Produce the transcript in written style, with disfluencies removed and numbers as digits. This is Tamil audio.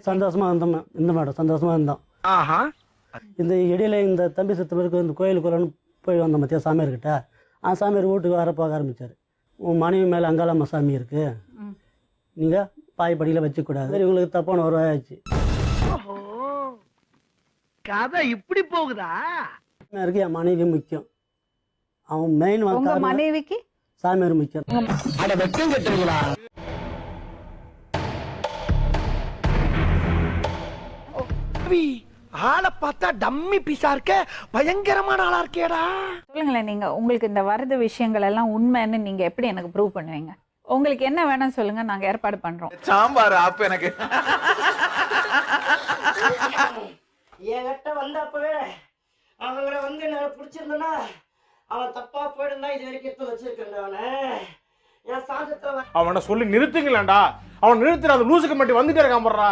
சந்தோஷமா இருந்தோம். இந்த மேடம் சந்தோஷமா இருந்தோம். இந்த இடையில இந்த தம்பி சுத்தமருக்கு இந்த கோயிலுக்குள்ளன்னு போய் வந்தோம் மத்திய சாமியார்கிட்ட. சாமியார் வீட்டுக்கு வர பார்க்க ஆரம்பித்தார். உன் மனைவி மேலே அங்காளம்மா சாமி இருக்குது, நீங்கள் பாய்படியில் வச்சுக்கூடாது. இவங்களுக்கு தப்பான ஒரு ஆயிடுச்சு. கதை இப்படி போகுதா? சாமியாருக்கு என் மனைவி முக்கியம். அவன் மெயின் மனைவிக்கு சாமியார் முக்கியம். ஆளை பார்த்தா டம்மி பீஸா இருக்க, பயங்கரமான ஆளா இருக்கேடா. சொல்லுங்களேன், நீங்க உங்களுக்கு இந்த வரது விஷயங்கள் எல்லாம் உண்மைன்னு நீங்க எப்படி எனக்கு ப்ரூவ் பண்ணுவீங்க? உங்களுக்கு என்ன வேணும் சொல்லுங்க, நாங்க ஏற்பாடு பண்றோம். சாம்பார் ஆப் எனக்கு என்கிட்ட வந்தப்பவே அவங்கள வந்து நான் பிடிச்சிருந்தேன்னா அவன் தப்பா போயிடுந்தா இது வரைக்கும் எடுத்து வச்சிருக்கேன். அவனை என் சாந்தத்தை அவனை சொல்லி நிறுத்துங்களேன்டா. அவன் நிறுத்துற அந்த லூசுக்கு மட்டும் வந்துட்டே இருக்கான் போடுறா.